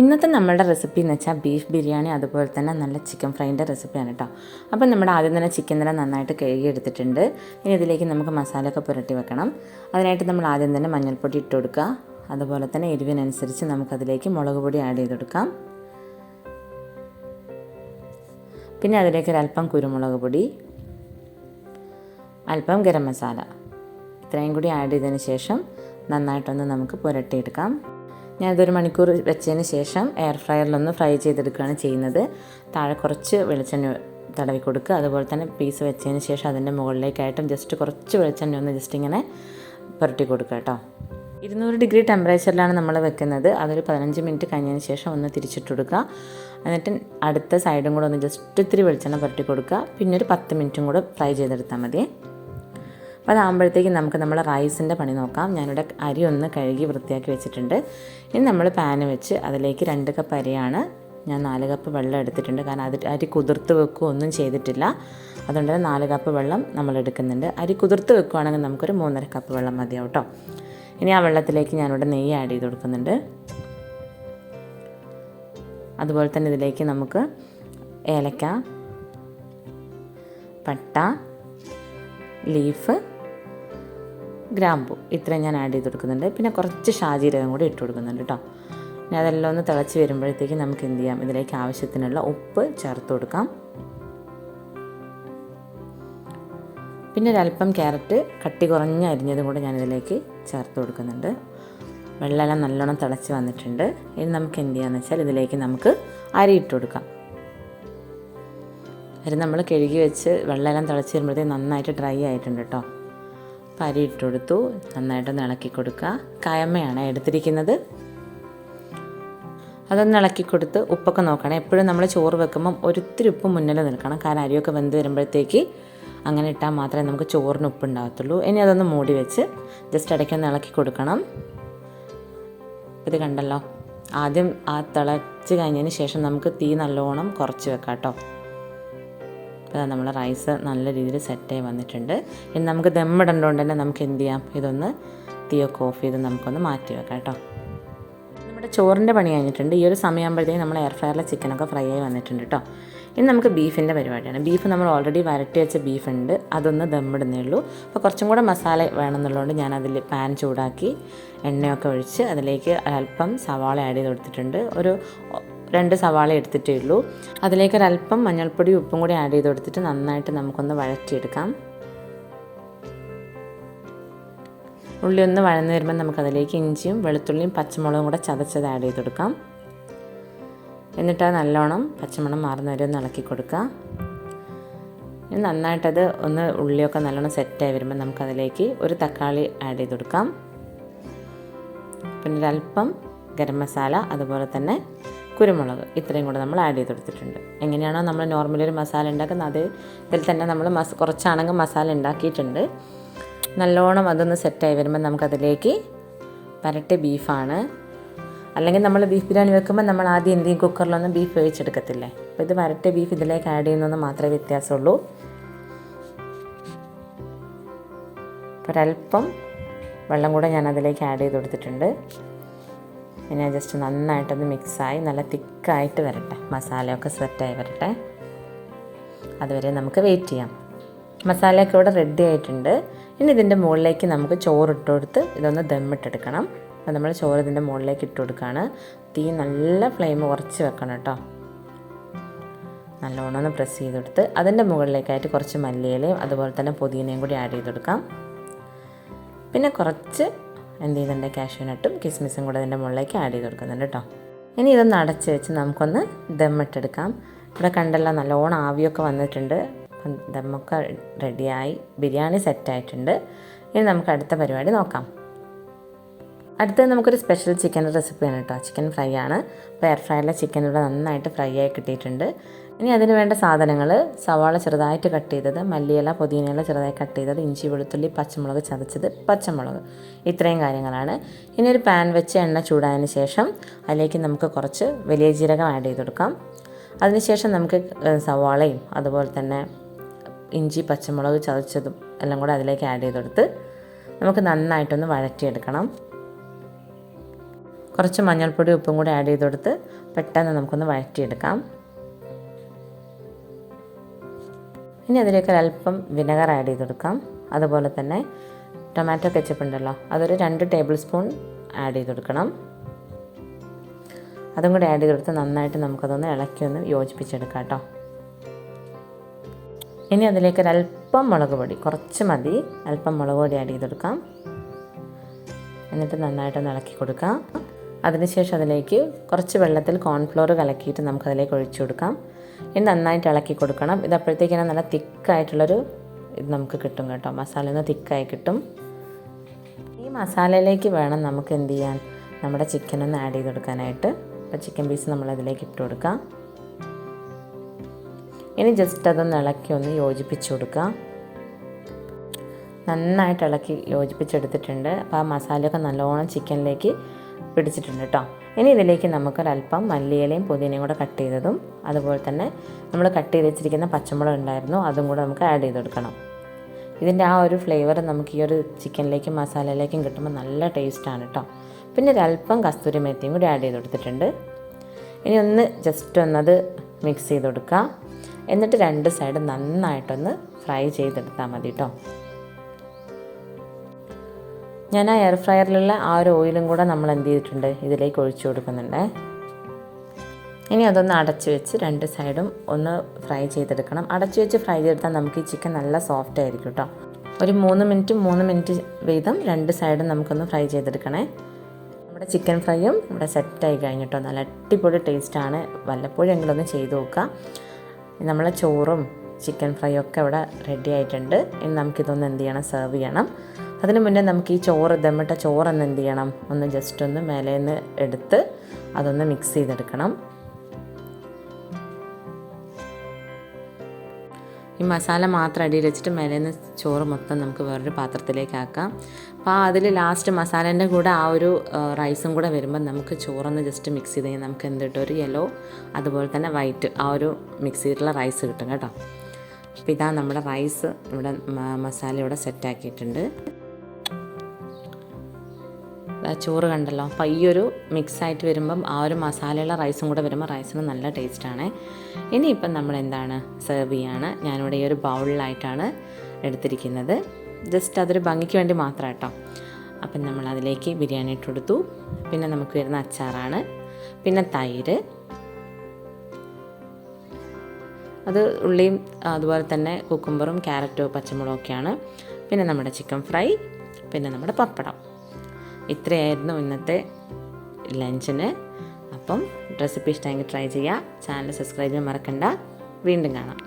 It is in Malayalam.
ഇന്നത്തെ നമ്മളുടെ റെസിപ്പി എന്ന് വെച്ചാൽ ബീഫ് ബിരിയാണി അതുപോലെ തന്നെ നല്ല ചിക്കൻ ഫ്രൈൻ്റെ റെസിപ്പിയാണ് കേട്ടോ. അപ്പം നമ്മുടെ ആദ്യം തന്നെ ചിക്കൻ തന്നെ നന്നായിട്ട് കഴുകി എടുത്തിട്ടുണ്ട്. ഇനി ഇതിലേക്ക് നമുക്ക് മസാലയൊക്കെ പുരട്ടി വെക്കണം. അതിനായിട്ട് നമ്മൾ ആദ്യം തന്നെ മഞ്ഞൾപ്പൊടി ഇട്ട് കൊടുക്കുക. അതുപോലെ തന്നെ എരിവിനനുസരിച്ച് നമുക്കതിലേക്ക് മുളക് പൊടി ആഡ് ചെയ്ത് കൊടുക്കാം. പിന്നെ അതിലേക്ക് ഒരല്പം കുരുമുളക് പൊടി, അല്പം ഗരം മസാല, ഇത്രയും കൂടി ആഡ് ചെയ്തതിന് ശേഷം നന്നായിട്ടൊന്ന് നമുക്ക് പുരട്ടിയെടുക്കാം. ഞാനിതൊരു മണിക്കൂർ വെച്ചതിന് ശേഷം എയർ ഫ്രയറിലൊന്ന് ഫ്രൈ ചെയ്തെടുക്കുകയാണ് ചെയ്യുന്നത്. താഴെ കുറച്ച് വെളിച്ചെണ്ണ തടവി കൊടുക്കുക. അതുപോലെ തന്നെ പീസ് വെച്ചതിന് ശേഷം അതിൻ്റെ മുകളിലേക്കായിട്ടും ജസ്റ്റ് കുറച്ച് വെളിച്ചെണ്ണ ഒന്ന് ജസ്റ്റ് ഇങ്ങനെ പുരട്ടി കൊടുക്കുക കേട്ടോ. 200 ഡിഗ്രി ടെമ്പറേച്ചറിലാണ് നമ്മൾ വെക്കുന്നത്. അതൊരു 15 മിനിറ്റ് കഴിഞ്ഞതിന് ശേഷം ഒന്ന് തിരിച്ചിട്ട് കൊടുക്കുക. എന്നിട്ട് അടുത്ത സൈഡും കൂടെ ഒന്ന് ജസ്റ്റ് ഇത്തിരി വെളിച്ചെണ്ണ പുരട്ടി കൊടുക്കുക. പിന്നെ ഒരു 10 മിനിറ്റും കൂടെ ഫ്രൈ ചെയ്തെടുത്താൽ മതി. അപ്പോൾ അതാകുമ്പോഴത്തേക്കും നമുക്ക് നമ്മുടെ റൈസിൻ്റെ പണി നോക്കാം. ഞാനിവിടെ അരി ഒന്ന് കഴുകി വൃത്തിയാക്കി വെച്ചിട്ടുണ്ട്. ഇനി നമ്മൾ പാന് വെച്ച് അതിലേക്ക് 2 കപ്പ് അരിയാണ്, ഞാൻ 4 കപ്പ് വെള്ളം എടുത്തിട്ടുണ്ട്. കാരണം അരി കുതിർത്ത് വെക്കുകയോ ഒന്നും ചെയ്തിട്ടില്ല. അതുകൊണ്ട് 4 കപ്പ് വെള്ളം നമ്മൾ എടുക്കുന്നുണ്ട്. അരി കുതിർത്ത് വെക്കുകയാണെങ്കിൽ നമുക്കൊരു 3.5 കപ്പ് വെള്ളം മതിയാവും കേട്ടോ. ഇനി ആ വെള്ളത്തിലേക്ക് ഞാനിവിടെ നെയ്യ് ആഡ് ചെയ്ത് കൊടുക്കുന്നുണ്ട്. അതുപോലെ തന്നെ ഇതിലേക്ക് നമുക്ക് ഏലക്ക, പട്ട, ലീഫ്, ഗ്രാമ്പു ഇത്രയും ഞാൻ ആഡ് ചെയ്ത് കൊടുക്കുന്നുണ്ട്. പിന്നെ കുറച്ച് ഷാജീരകം കൂടി ഇട്ട് കൊടുക്കുന്നുണ്ട് കേട്ടോ. ഇനി അതെല്ലാം ഒന്ന് തിളച്ച് വരുമ്പോഴത്തേക്ക് നമുക്ക് എന്ത് ചെയ്യാം, ഇതിലേക്ക് ആവശ്യത്തിനുള്ള ഉപ്പ് ചേർത്ത് കൊടുക്കാം. പിന്നെ ഒരല്പം ക്യാരറ്റ് കട്ടി കുറഞ്ഞ് അരിഞ്ഞതും കൂടെ ഞാനിതിലേക്ക് ചേർത്ത് കൊടുക്കുന്നുണ്ട്. വെള്ളമെല്ലാം നല്ലോണം തിളച്ച് വന്നിട്ടുണ്ട്. ഇനി നമുക്ക് എന്ത് ചെയ്യാമെന്ന് വെച്ചാൽ ഇതിലേക്ക് നമുക്ക് അരി ഇട്ട് കൊടുക്കാം. അരി നമ്മൾ കഴുകി വെച്ച് വെള്ളമെല്ലാം തിളച്ച് വരുമ്പോഴത്തേക്ക് നന്നായിട്ട് ഡ്രൈ ആയിട്ടുണ്ട് കേട്ടോ. അപ്പോൾ അരി ഇട്ട് കൊടുത്തു, നന്നായിട്ടൊന്ന് ഇളക്കി കൊടുക്കുക. കയമയാണ് എടുത്തിരിക്കുന്നത്. അതൊന്ന് ഇളക്കി കൊടുത്ത് ഉപ്പൊക്കെ നോക്കണം. എപ്പോഴും നമ്മൾ ചോറ് വെക്കുമ്പം ഒരിത്തിരി ഉപ്പ് മുന്നിൽ നിൽക്കണം. കാരണം അരിയൊക്കെ വെന്ത് വരുമ്പോഴത്തേക്ക് അങ്ങനെ ഇട്ടാൽ മാത്രമേ നമുക്ക് ചോറിന് ഉപ്പ് ഉണ്ടാകത്തുള്ളൂ. ഇനി അതൊന്ന് മൂടി വെച്ച് ജസ്റ്റ് ഇടയ്ക്കൊന്ന് ഇളക്കി കൊടുക്കണം. ഇത് കണ്ടല്ലോ, ആദ്യം ആ തിളച്ച് കഴിഞ്ഞതിന് ശേഷം നമുക്ക് തീ നല്ലോണം കുറച്ച് വെക്കാം കേട്ടോ. അപ്പോൾ നമ്മുടെ റൈസ് നല്ല രീതിയിൽ സെറ്റായി വന്നിട്ടുണ്ട്. ഇനി നമുക്ക് ദമ്മിടേണ്ടതുകൊണ്ട് തന്നെ നമുക്ക് എന്ത് ചെയ്യാം, ഇതൊന്ന് തീയൊക്കെ ഓഫ് ചെയ്ത് നമുക്കൊന്ന് മാറ്റി വെക്കാം കേട്ടോ. നമ്മുടെ ചോറിൻ്റെ പണി കഴിഞ്ഞിട്ടുണ്ട്. ഈ ഒരു സമയമാകുമ്പോഴത്തേക്കും നമ്മൾ എയർ ഫ്രയറിലെ ചിക്കനൊക്കെ ഫ്രൈ ആയി വന്നിട്ടുണ്ട് കേട്ടോ. ഇനി നമുക്ക് ബീഫിൻ്റെ പരിപാടിയാണ്. ബീഫ് നമ്മൾ ഓൾറെഡി വരട്ടി വെച്ച ബീഫുണ്ട്, അതൊന്ന് ദമ്മിടുന്നേ ഉള്ളൂ. അപ്പോൾ കുറച്ചും കൂടെ മസാല വേണമെന്നുള്ളതുകൊണ്ട് ഞാൻ അതിൽ പാൻ ചൂടാക്കി എണ്ണയൊക്കെ ഒഴിച്ച് അതിലേക്ക് അല്പം സവാള ആഡ് ചെയ്ത് കൊടുത്തിട്ടുണ്ട്. ഒരു 2 സവാള എടുത്തിട്ടേ ഉള്ളൂ. അതിലേക്ക് ഒരല്പം മഞ്ഞൾപ്പൊടി ഉപ്പും കൂടി ആഡ് ചെയ്ത് കൊടുത്തിട്ട് നന്നായിട്ട് നമുക്കൊന്ന് വഴറ്റിയെടുക്കാം. ഉള്ളി ഒന്ന് വഴന്ന് വരുമ്പോൾ നമുക്കതിലേക്ക് ഇഞ്ചിയും വെളുത്തുള്ളിയും പച്ചമുളകും കൂടെ ചതച്ചത് ആഡ് ചെയ്ത് കൊടുക്കാം. എന്നിട്ട് അത് നല്ലോണം പച്ചമണം മാറുന്ന വരെ ഒന്ന് ഇളക്കി കൊടുക്കുക. ഇനി നന്നായിട്ടത് ഒന്ന് ഉള്ളിയൊക്കെ നല്ലോണം സെറ്റായി വരുമ്പോൾ നമുക്കതിലേക്ക് ഒരു തക്കാളി ആഡ് ചെയ്ത് കൊടുക്കാം. പിന്നെ ഒരല്പം ഗരം മസാല, അതുപോലെ തന്നെ കുരുമുളക് ഇത്രയും കൂടെ നമ്മൾ ആഡ് ചെയ്ത് കൊടുത്തിട്ടുണ്ട്. എങ്ങനെയാണോ നമ്മൾ നോർമലി ഒരു മസാല ഉണ്ടാക്കുന്നത് അത് ഇതിൽ തന്നെ നമ്മൾ കുറച്ചാണെങ്കിൽ മസാല ഉണ്ടാക്കിയിട്ടുണ്ട്. നല്ലോണം അതൊന്ന് സെറ്റായി വരുമ്പോൾ നമുക്കതിലേക്ക് വരട്ടി ബീഫാണ്. അല്ലെങ്കിൽ നമ്മൾ ബീഫ് ബിരിയാണി വെക്കുമ്പോൾ നമ്മൾ ആദ്യം എന്തെങ്കിലും കുക്കറിലൊന്നും ബീഫ് വേവിച്ചെടുക്കത്തില്ലേ. അപ്പോൾ ഇത് വരട്ടി ബീഫ് ഇതിലേക്ക് ആഡ് ചെയ്യുന്നതെന്ന് മാത്രമേ വ്യത്യാസമുള്ളൂ. ഒരല്പം വെള്ളം കൂടെ ഞാൻ അതിലേക്ക് ആഡ് ചെയ്ത് കൊടുത്തിട്ടുണ്ട്. പിന്നെ ജസ്റ്റ് നന്നായിട്ടൊന്ന് മിക്സായി നല്ല തിക്കായിട്ട് വരട്ടെ, മസാലയൊക്കെ സെറ്റായി വരട്ടെ. അതുവരെ നമുക്ക് വെയിറ്റ് ചെയ്യാം. മസാലയൊക്കെ ഇവിടെ റെഡി ആയിട്ടുണ്ട്. ഇനി ഇതിൻ്റെ മുകളിലേക്ക് നമുക്ക് ചോറിട്ട് കൊടുത്ത് ഇതൊന്ന് ദമ്മിട്ടെടുക്കണം. അപ്പോൾ നമ്മൾ ചോറ് ഇതിൻ്റെ മുകളിലേക്ക് ഇട്ട് കൊടുക്കുകയാണ്. തീ നല്ല ഫ്ലെയിം കുറച്ച് വെക്കണം കേട്ടോ. നല്ലോണം ഒന്ന് പ്രസ് ചെയ്ത് കൊടുത്ത് അതിൻ്റെ മുകളിലേക്കായിട്ട് കുറച്ച് മല്ലിയിലയും അതുപോലെ തന്നെ പുതിനയും കൂടി ആഡ് ചെയ്ത് കൊടുക്കാം. പിന്നെ കുറച്ച് എന്ത് ചെയ്യുന്നുണ്ട്, കാഷ്യൂനട്ടും കിസ്മിസും കൂടെ അതിൻ്റെ മുകളിലേക്ക് ആഡ് ചെയ്ത് കൊടുക്കുന്നുണ്ട് കേട്ടോ. ഇനി ഇതൊന്ന് അടച്ച് വെച്ച് നമുക്കൊന്ന് ദമ്മിട്ടെടുക്കാം. ഇവിടെ കണ്ടല്ലോ നല്ലോണം ആവിയൊക്കെ വന്നിട്ടുണ്ട്. ദമ്മൊക്കെ റെഡിയായി, ബിരിയാണി സെറ്റായിട്ടുണ്ട്. ഇനി നമുക്ക് അടുത്ത പരിപാടി നോക്കാം. അടുത്തത് നമുക്കൊരു സ്പെഷ്യൽ ചിക്കൻ റെസിപ്പിയാണ് കേട്ടോ. ചിക്കൻ ഫ്രൈ ആണ്. അപ്പോൾ എയർ ഫ്രൈയിലെ ചിക്കൻ ഇവിടെ നന്നായിട്ട് ഫ്രൈ ആയി കിട്ടിയിട്ടുണ്ട്. ഇനി അതിന് വേണ്ട സാധനങ്ങൾ: സവാള ചെറുതായിട്ട് കട്ട് ചെയ്തത്, മല്ലിയില പുതിനയില ചെറുതായി കട്ട് ചെയ്തത്, ഇഞ്ചി വെളുത്തുള്ളി പച്ചമുളക് ചതച്ചത്, പച്ചമുളക്, ഇത്രയും കാര്യങ്ങളാണ്. ഇനി ഒരു പാൻ വെച്ച് എണ്ണ ചൂടായതിന് ശേഷം അതിലേക്ക് നമുക്ക് കുറച്ച് വലിയ ജീരകം ആഡ് ചെയ്ത് കൊടുക്കാം. അതിനുശേഷം നമുക്ക് സവാളയും അതുപോലെ തന്നെ ഇഞ്ചി പച്ചമുളക് ചതച്ചതും എല്ലാം കൂടെ അതിലേക്ക് ആഡ് ചെയ്ത് കൊടുത്ത് നമുക്ക് നന്നായിട്ടൊന്ന് വഴറ്റിയെടുക്കണം. കുറച്ച് മഞ്ഞൾപ്പൊടി ഉപ്പും കൂടി ആഡ് ചെയ്ത് കൊടുത്ത് പെട്ടെന്ന് നമുക്കൊന്ന് വഴറ്റിയെടുക്കാം. ഇനി അതിലേക്ക് ഒരല്പം വിനെഗർ ആഡ് ചെയ്ത് കൊടുക്കാം. അതുപോലെ തന്നെ ടൊമാറ്റോ കെച്ചപ്പ് ഉണ്ടല്ലോ, അതൊരു 2 ടേബിൾ സ്പൂൺ ആഡ് ചെയ്ത് കൊടുക്കണം. അതും കൂടി ആഡ് ചെയ്ത് കൊടുത്ത് നന്നായിട്ട് നമുക്കതൊന്ന് ഇളക്കി യോജിപ്പിച്ചെടുക്കാം കേട്ടോ. ഇനി അതിലേക്ക് ഒരല്പം മുളക് പൊടി, കുറച്ച് മതി, അല്പം മുളക് പൊടി ആഡ് ചെയ്ത് കൊടുക്കാം. എന്നിട്ട് നന്നായിട്ടൊന്ന് ഇളക്കി കൊടുക്കാം. അതിനുശേഷം അതിലേക്ക് കുറച്ച് വെള്ളത്തിൽ കോൺഫ്ലോർ കലക്കിയിട്ട് നമുക്കതിലേക്ക് ഒഴിച്ചു കൊടുക്കാം. ഇനി നന്നായിട്ട് ഇളക്കി കൊടുക്കണം. ഇത് അപ്പോഴത്തേക്കിനെ നല്ല തിക്കായിട്ടുള്ളൊരു ഇത് നമുക്ക് കിട്ടും കേട്ടോ. മസാല ഒന്ന് തിക്കായി കിട്ടും. ഈ മസാലയിലേക്ക് വേണം നമുക്ക് എന്ത് ചെയ്യാൻ, നമ്മുടെ ചിക്കൻ ഒന്ന് ആഡ് ചെയ്ത് കൊടുക്കാനായിട്ട്. അപ്പോൾ ചിക്കൻ പീസ് നമ്മളതിലേക്ക് ഇട്ട് കൊടുക്കാം. ഇനി ജസ്റ്റ് അതൊന്ന് ഇളക്കി യോജിപ്പിച്ച് കൊടുക്കാം. നന്നായിട്ട് ഇളക്കി യോജിപ്പിച്ചെടുത്തിട്ടുണ്ട്. അപ്പോൾ ആ മസാലയൊക്കെ നല്ലോണം ചിക്കനിലേക്ക് പിടിച്ചിട്ടുണ്ട് കേട്ടോ. ഇനി ഇതിലേക്ക് നമുക്കൊരല്പം മല്ലിയിലയും പുതിനയും കൂടെ കട്ട് ചെയ്തതും അതുപോലെ തന്നെ നമ്മൾ കട്ട് ചെയ്ത് വെച്ചിരിക്കുന്ന പച്ചമുളക് ഉണ്ടായിരുന്നു, അതും കൂടെ നമുക്ക് ആഡ് ചെയ്ത് കൊടുക്കണം. ഇതിൻ്റെ ആ ഒരു ഫ്ലേവർ നമുക്ക് ഈ ഒരു ചിക്കനിലേക്കും മസാലയിലേക്കും കിട്ടുമ്പോൾ നല്ല ടേസ്റ്റാണ് കേട്ടോ. പിന്നെ ഒരല്പം കസ്തൂരി മേത്തിയും കൂടി ആഡ് ചെയ്ത് കൊടുത്തിട്ടുണ്ട്. ഇനി ജസ്റ്റ് ഒന്നത് മിക്സ് ചെയ്ത് കൊടുക്കുക. എന്നിട്ട് 2 സൈഡ് നന്നായിട്ടൊന്ന് ഫ്രൈ ചെയ്തെടുത്താൽ മതി കേട്ടോ. ഞാൻ ആ എയർ ഫ്രയറിലുള്ള ആ ഒരു ഓയിലും കൂടെ നമ്മൾ എന്ത് ചെയ്തിട്ടുണ്ട്, ഇതിലേക്ക് ഒഴിച്ചു കൊടുക്കുന്നുണ്ട്. ഇനി അതൊന്ന് അടച്ച് വെച്ച് 2 സൈഡും ഒന്ന് ഫ്രൈ ചെയ്തെടുക്കണം. അടച്ച് വെച്ച് ഫ്രൈ ചെയ്തെടുത്താൽ നമുക്ക് ഈ ചിക്കൻ നല്ല സോഫ്റ്റ് ആയിരിക്കും കേട്ടോ. ഒരു 3 മിനിറ്റ് വീതം 2 സൈഡും നമുക്കൊന്ന് ഫ്രൈ ചെയ്തെടുക്കണേ. നമ്മുടെ ചിക്കൻ ഫ്രൈയും ഇവിടെ സെറ്റായി കഴിഞ്ഞിട്ടോ. നല്ല അടിപൊളി ടേസ്റ്റാണ്. വല്ലപ്പോഴെങ്കിലും ഒന്ന് ചെയ്ത് നോക്കുക. നമ്മളെ ചോറും ചിക്കൻ ഫ്രൈയും ഒക്കെ ഇവിടെ റെഡി ആയിട്ടുണ്ട്. ഇനി നമുക്കിതൊന്ന് എന്ത് ചെയ്യണം, സെർവ് ചെയ്യണം. അതിന് മുന്നേ നമുക്ക് ഈ ദമ്മിട്ട ചോറൊന്ന് എന്ത് ചെയ്യണം, ജസ്റ്റ് ഒന്ന് മേലേന്ന് എടുത്ത് അതൊന്ന് മിക്സ് ചെയ്തെടുക്കണം. ഈ മസാല മാത്രം അടിയിൽ വെച്ചിട്ട് മേലേന്ന് ചോറ് മൊത്തം നമുക്ക് വേറൊരു പാത്രത്തിലേക്ക് ആക്കാം. അപ്പോൾ അതിൽ ലാസ്റ്റ് മസാലേൻ്റെ കൂടെ ആ ഒരു റൈസും കൂടെ വരുമ്പോൾ നമുക്ക് ചോറൊന്ന് ജസ്റ്റ് മിക്സ് ചെയ്ത് കഴിഞ്ഞാൽ നമുക്ക് എന്ത് കിട്ടും, ഒരു യെല്ലോ അതുപോലെ തന്നെ വൈറ്റ് ആ ഒരു മിക്സ് ചെയ്തിട്ടുള്ള റൈസ് കിട്ടും കേട്ടോ. അപ്പോൾ ഇതാ നമ്മുടെ റൈസ് ഇവിടെ മസാല ഇവിടെ സെറ്റാക്കിയിട്ടുണ്ട്. ചോറ് കണ്ടല്ലോ. അപ്പോൾ ഈ ഒരു മിക്സായിട്ട് വരുമ്പം ആ ഒരു മസാലയുള്ള റൈസും കൂടെ വരുമ്പോൾ റൈസിന് നല്ല ടേസ്റ്റാണ്. ഇനിയിപ്പം നമ്മൾ എന്താണ് സെർവ് ചെയ്യാണ്. ഞാനിവിടെ ഈ ഒരു ബൗളിലായിട്ടാണ് എടുത്തിരിക്കുന്നത്. ജസ്റ്റ് അതൊരു ഭംഗിക്ക് വേണ്ടി മാത്രം കേട്ടോ. അപ്പം നമ്മൾ അതിലേക്ക് ബിരിയാണി ഇട്ട് കൊടുത്തു. പിന്നെ നമുക്ക് വരുന്ന അച്ചാറാണ്, പിന്നെ തൈര്, അത് ഉള്ളിയും അതുപോലെ തന്നെ കുക്കുംബറും ക്യാരറ്റും പച്ചമുളകും ഒക്കെയാണ്. പിന്നെ നമ്മുടെ ചിക്കൻ ഫ്രൈ, പിന്നെ നമ്മുടെ പപ്പടം. ഇത്രയായിരുന്നു ഇന്നത്തെ ലഞ്ചിന്. അപ്പം റെസിപ്പി ഇഷ്ടമെങ്കിൽ ട്രൈ ചെയ്യുക. ചാനൽ സബ്സ്ക്രൈബ് ചെയ്യാൻ മറക്കണ്ട. വീണ്ടും കാണാം.